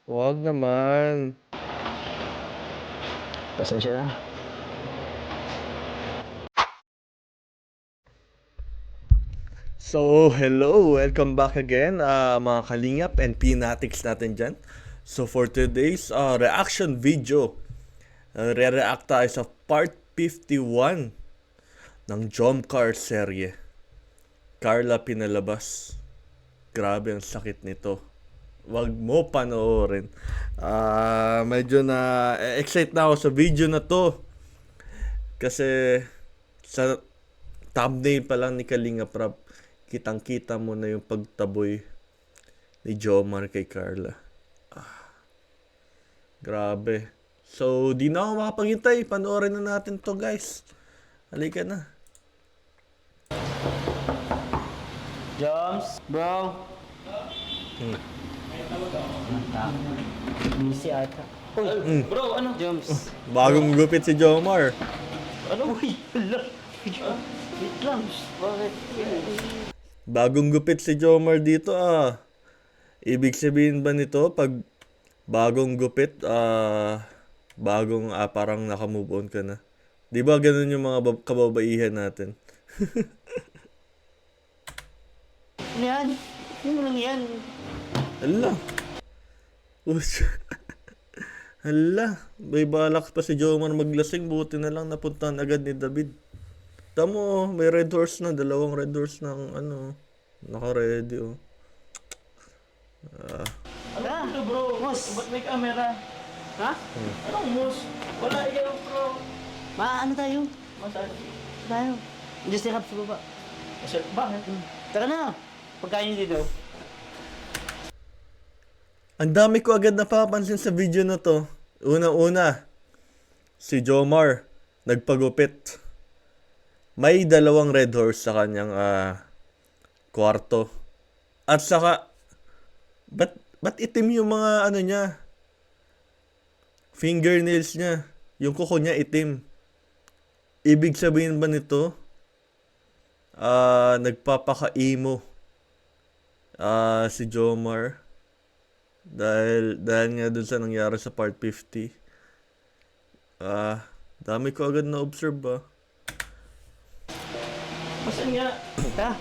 Wag naman. Pasensya na. So, hello! Welcome back again, mga kalingap and pinatics natin dyan. So, for today's reaction video, re-react tayo sa part 51 ng Jomcar serye. Carla pinalabas. Grabe ang sakit nito. Wag mo panoorin. Medyo na excite na ako sa video na to. Kasi sa thumbnail pa lang ni Kalinga Prab, kitang-kita mo na yung pagtaboy ni Jomar kay Carla. Grabe. So, di na ako makapaghintay. Panoorin na natin to, guys. Halika na. Joms, bro. Busy ata. Uy, bro, ano? Joms. Bagong gupit si Jomar. Ano? Uy, hala. Wait lang. Bakit? Bagong gupit si Jomar dito, Ibig sabihin ba nito, pag bagong gupit, bagong parang nakamove on ka na? Di ba ganun yung mga kababaihan natin? Ano yan? Ano lang yan? Hala. Hala. May balak pa si Jomar maglasing. Buti na lang napuntahan agad ni David. Tamo, may red horse na. Dalawang red horse ng naka-ready, oh. Ano ito, bro? Mus. Ba't may camera? Ha? Anong mus? Wala ikaw, bro. Ano tayo? Masal. Tayo. Diyan si Rap sa baba. Masal. Bakit? Tara na. Pagkain dito. Ang dami ko agad napapansin sa video na to. Una-una, si Jomar nagpagupit. May dalawang red horse sa kanyang kwarto. At saka, ba't itim yung mga niya? Fingernails niya. Yung kuko niya itim. Ibig sabihin ba nito? Nagpapaka-emo si Jomar. Dahil nga dun sa nangyari sa part 50. Dami ko agad na observe ba? Masan nga? Ta?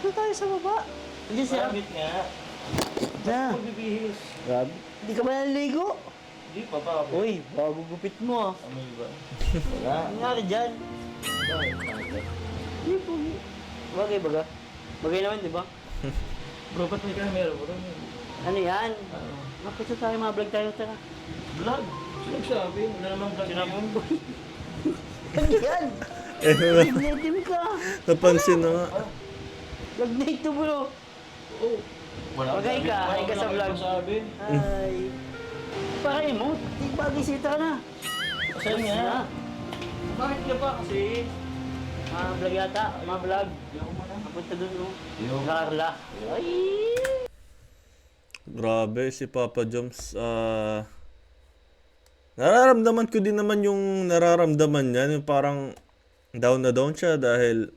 Doon tayo sa baba. Diyan si Rap. Nga. Na. Magbibihis. Grabe. Hindi ka ba naliligo? Hindi pa ba? Uy, bago gupit mo Amoy ba? Wala. Ano nangyari dyan? Hindi po. Bagay baga? Bagay naman, di ba? Bro, ba't may camera, bro? Ano yan? Mapisa tayo, mga vlog tayo, tara. Vlog? Sino sabi? Wala namang vlog yun. Ano yan? Nagnetim ka. Napansin na nga. Vlog na ito, bro. Oo. Bagay ka, ay ka sa vlog. Ay. Pakay mo, di bagay-sita ka na. Saan nga? Bakit ka pa? Kasi mga vlog yata, mga vlog. Kapunta dun, no? Carla. Ay! Grabe si Papa Joms. Nararamdaman ko din naman yung nararamdaman niya. Yung parang down na down siya dahil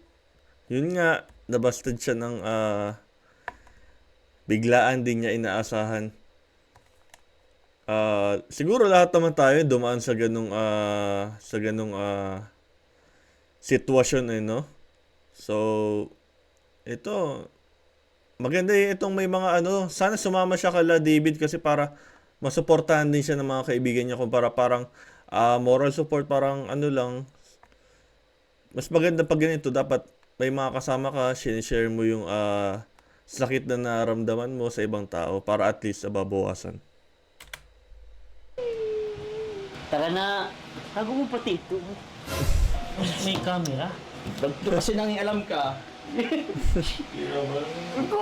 yun nga, nabastard siya ng biglaan din niya inaasahan. Siguro lahat naman tayo dumaan sa ganung sitwasyon, no? So, ito, maganda itong may mga sana sumama siya kala David kasi para masuportahan din siya ng mga kaibigan niya kung parang moral support, parang lang. Mas maganda pag ganito, dapat may mga kasama ka, share mo yung sakit na nararamdaman mo sa ibang tao para at least mababawasan. Tara na. Tago mo pati ito. May camera? Kasi nang alam ka. Ito!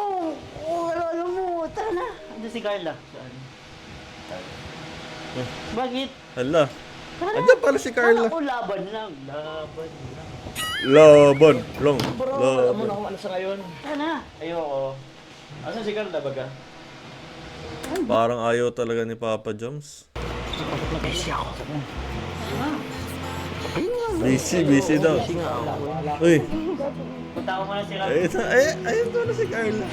Alam mo. Tara na. Ano si Carla? Saan? Bakit? Hala. Tara na. Andiyan pala si Carla. Ako laban lang. Laban lang. Laban. Long. Bro, alam mo Laban. na kung ano sa ngayon. Tara na. Ayoko. Asan si Carla baga? Parang ayaw talaga ni Papa Joms. Nag-busy ako. Busy daw. Uy. Punta ko muna si Rap. Ayun to na si Carla.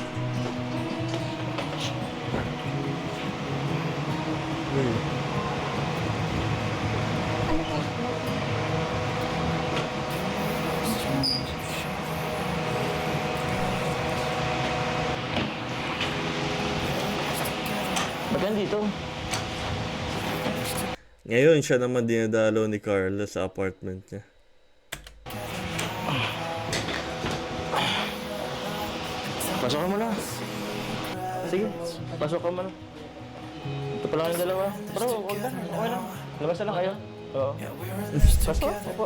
Uy. Ba't nandito? Ngayon, siya naman dinadalaw ni Carla sa apartment niya. Pasok ka muna. Sige, pasok ka muna. Ito pa lang yung dalawa. Pero huwag na, okay lang. Labas na lang kayo. Oo. Pasok, opo.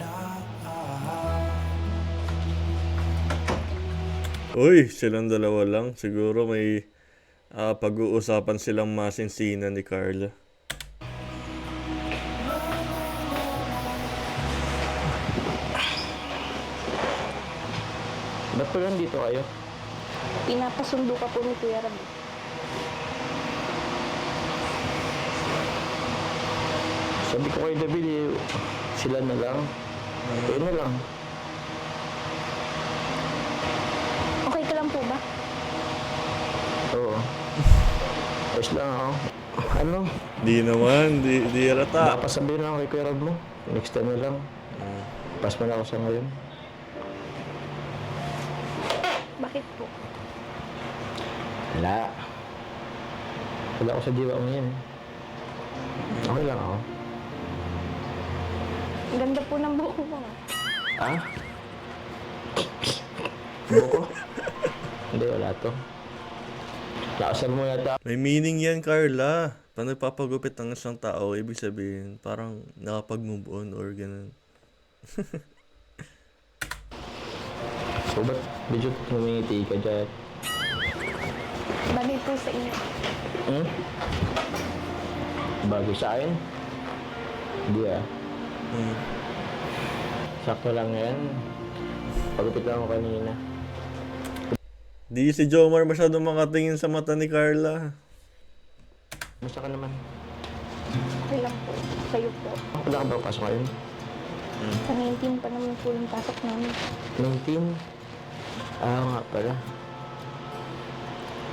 Uy, silang dalawa lang. Siguro may pag-uusapan silang masinsinan ni Carla. Ba't pa nandito kayo? Pinapasundo ka po ni Kuya Rab. Sabi ko kay David, sila na lang. Kayo na lang. Okay ka lang po ba? Oo. Ayos lang ako. Ano? Di naman, di rata. Baka sabihin lang kay Kuya Rab mo. Next time na lang. Pas mo na ako sa ngayon. Bakit po? Wala. Wala ako sa diwa mo yan. Okay lang ako. Ang ganda po ng buhok mo. Ah? Buko? Hindi, wala to. Lakasan mo yata. May meaning yan, Carla. Paano papagupit ng isang tao, ibig sabihin, parang nakapag-move on or ganun. So, ba't medyo humingiti ka dyan? Bagay po sa inyo. Hmm? Bagay sa akin? Hindi ah. Hmm. Sakto lang yan. Pagupit lang ako kanina. Di si Jomar masyadong makatingin sa mata ni Carla. Basta ka naman. Okay lang po. Kayo po. Wala ka ba pasok ngayon? Sa 19 pa naman po yung pasok namin. 19? Ah, nga pala.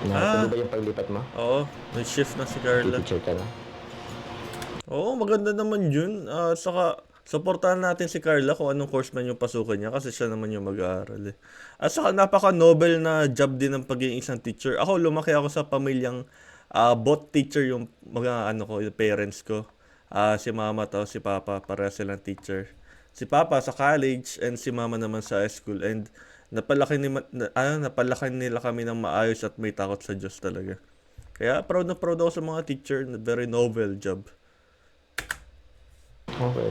Nakatuloy ba yung paglipat mo? Oo, may shift na si Carla. Teacher ka na. Oo, maganda naman yun. Saka, supportahan natin si Carla kung anong course man yung pasukan niya kasi siya naman yung mag-aaral eh. At saka, napaka-noble na job din ng pagiging isang teacher. Ako, lumaki ako sa pamilyang both teacher yung mga yung parents ko. Si mama to, si papa, para silang teacher. Si papa sa college and si mama naman sa high school. And napalaki nila kami ng maayos at may takot sa Diyos talaga. Kaya proud na proud ako sa mga teacher. Very noble job. Okay.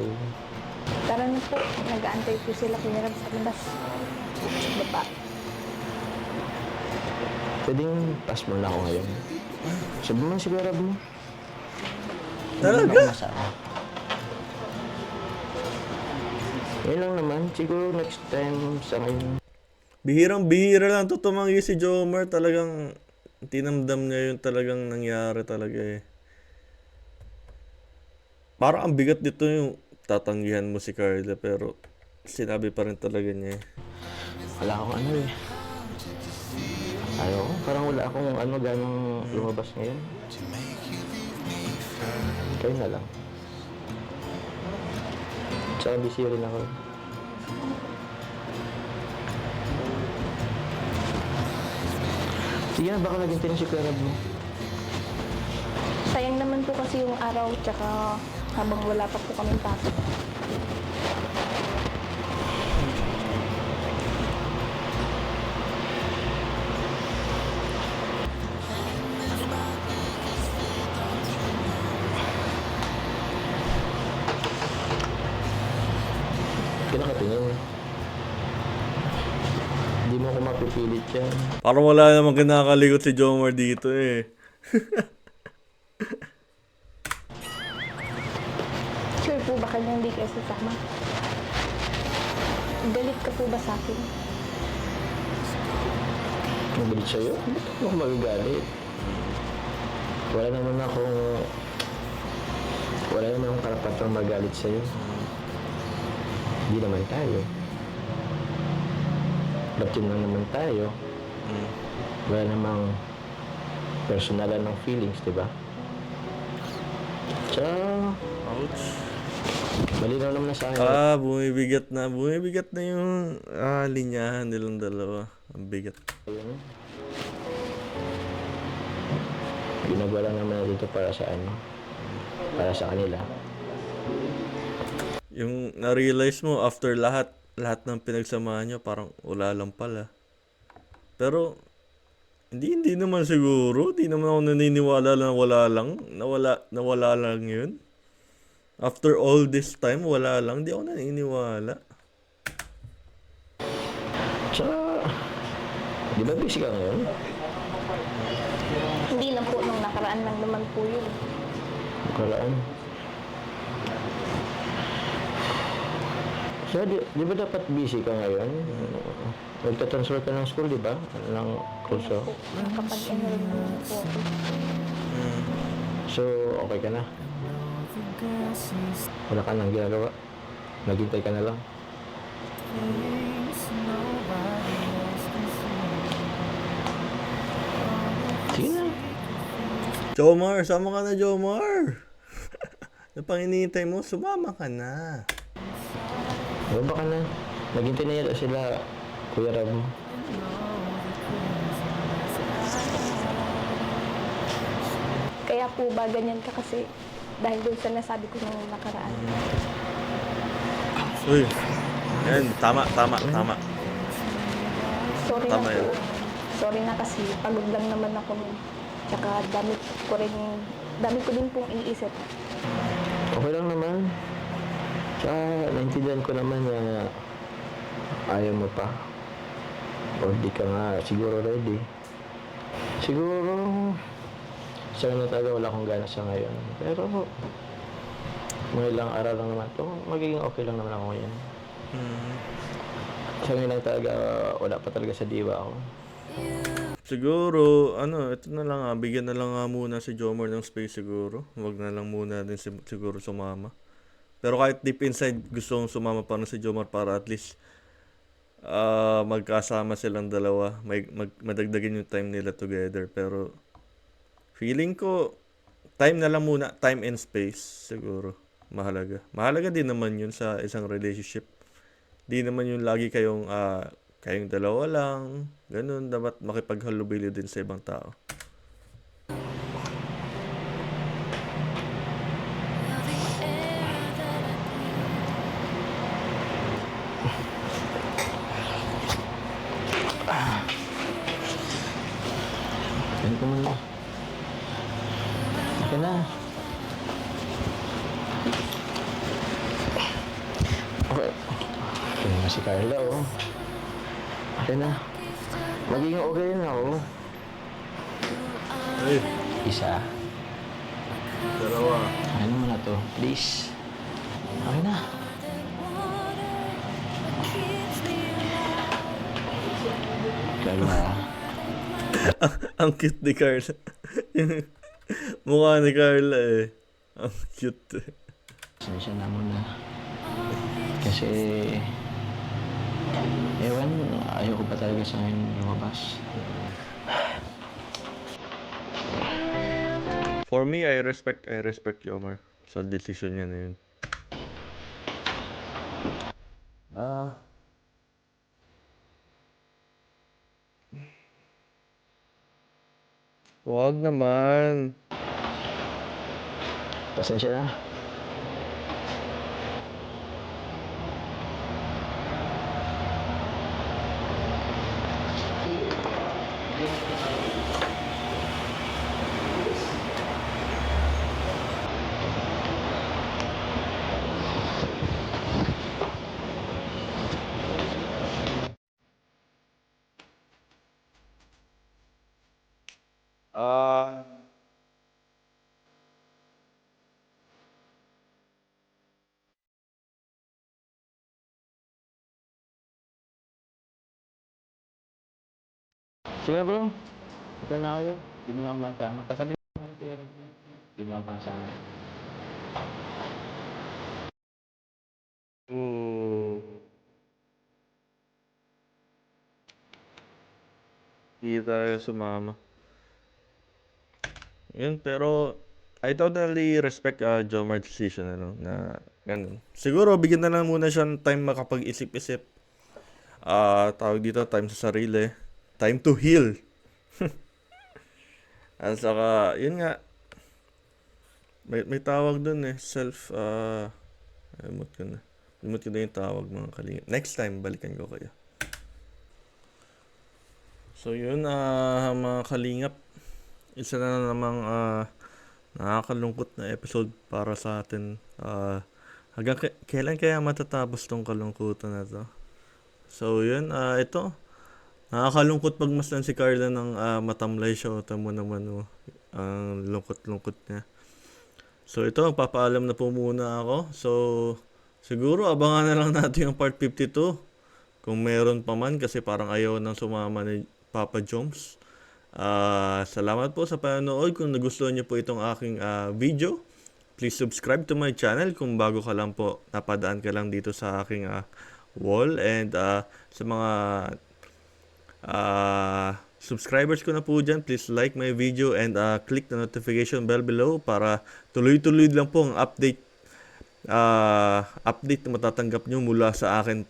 Tara na po. Nag-aantay po sila Kuya Rab sa labas. Baba. Pwedeng pass mo na ako ngayon. Sabi mo si Kuya Rab mo. Talaga? Ngayon lang naman. Siguro next time sa ngayon. Bihirang-bihira lang to tumanggi si Jomar. Talagang tinamdam niya yung talagang nangyari talaga eh. Parang ang bigat dito yung tatanggihan mo si Carla pero sinabi pa rin talaga niya eh. Wala akong ano eh. Ayaw ko. Parang wala akong ganong lumabas ngayon. Kayo na lang. Tsaka busy rin ako. Sige na, baka naghintay na si Kuya Rab mo. Sayang naman po kasi yung araw tsaka habang wala pa po kaming pasok. Kinakatingin. Hindi mo ako mapipilit yan. Parang wala namang kinakalikot si Jomar dito eh. Sure po ba kanya hindi kayo sasama? Galit ka po ba sa akin? Magalit sa'yo? Ba't ako magagalit? Wala naman akong karapatang magalit sa'yo. Hindi naman tayo. Latin lang naman tayo. Wala namang personalan ng feelings, di ba? Tsaka, Ouch. malinaw naman na sa akin. Bumibigat na. Bumibigat na yung linyahan nilang dalawa. Ang bigat. Ginagawa lang naman natin ito para sa ano? Para sa kanila. Yung na-realize mo after lahat ng pinagsamahan nyo, parang wala lang pala. Pero, hindi naman siguro. Hindi naman ako naniniwala na wala lang. Nawala lang yun. After all this time, wala lang. Hindi ako naniniwala. Tsaka, di ba busy ka ngayon? Hindi na po, nung nakaraan lang naman po yun. Kalaan. So, di ba dapat busy ka ngayon? Magta-transfer ka ng school, di ba? Ng kurso. Nakapag-enroll naman po ako. So, okay ka na? Wala ka nang ginagawa? Naghintay ka na lang? Sige na. Jomar, sama ka na, Jomar. Ano pang hinihintay mo? Sumama ka na. Baba ka na. Naghintay na yata sila, Kuya Rab. Kaya po ba ganyan ka kasi dahil doon sa nasabi ko nung nakaraan. Uy. Yan, tama. Sorry Tama na yan. po. Sorry na kasi pagod lang naman ako nun. Tsaka dami ko din pong iisip. Okay lang naman. Tsaka, naintindihan ko naman na ayaw mo pa. O di ka nga siguro ready. Siguro, sa na talaga wala akong gana sa ngayon. Pero, mga ilang araw lang naman to, magiging okay lang naman ako ngayon. Sa ngayon lang talaga, wala pa talaga sa diwa ako. Siguro, ito na lang bigyan na lang muna si Jomar ng space siguro. Huwag na lang muna din siguro sumama. Pero kahit deep inside, gusto kong sumama pa na si Jomar para at least magkasama silang dalawa. Madagdagan yung time nila together. Pero, feeling ko, time na lang muna. Time and space, siguro. Mahalaga. Mahalaga din naman yun sa isang relationship. Di naman yung lagi kayong dalawa lang. Ganun, dapat makipaghalubilo din sa ibang tao. Yan ko muna. Okay na. Okay. Okay na si Carla, oh. Okay na. Magiging okay na ako. Ay, Isa. dalawa. Ano mo na to? Please. Okay na. Carla. Ang cute ni Carla. Yung mukha ni Carla eh. Ang cute eh. Pasensya na muna. Kasi, ewan, ayoko pa talaga sa ngayon lumabas. For me, I respect Jomar sa decision niya na yun. Wag naman. Pasensya na. Sige bro. Ito na kayo. Hindi mo ako masama. Kasabi mo ako pero hindi mo ako masama. Hindi tayo sumama. Yun, pero I totally respect Jomar's decision, ano, na ganun. Siguro, bigyan na lang muna siya ng time makapag-isip-isip. Tawag dito, time sa sarili. Time to heal. At saka, yun nga, may tawag dun eh, limot ko na. Limot ko na yung tawag, mga kalingap. Next time, balikan ko kayo. So yun, mga kalingap, isa na namang nakakalungkot na episode para sa atin. Hanggang kailan kaya matatapos tong kalungkutan na to? So yun, ito. Nakakalungkot pagmasdan si Carla ng matamlay siya. Tamo naman, ang lungkot-lungkot niya. So ito, magpapaalam na po muna ako. So siguro abangan na lang natin yung part 52. Kung meron pa man, kasi parang ayaw nang sumama ni Papa Joms. Salamat po sa panonood. Kung nagustuhan niyo po itong aking video, please subscribe to my channel. Kung bago ka lang po, napadaan ka lang dito sa aking wall. And sa mga subscribers ko na po dyan, please like my video and click the notification bell below para tuloy-tuloy lang po ang update na matatanggap nyo mula sa akin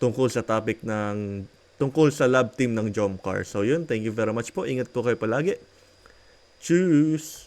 tungkol sa topic tungkol sa lab team ng Jomcar. So yun, thank you very much po. Ingat po kayo palagi. Tschüss!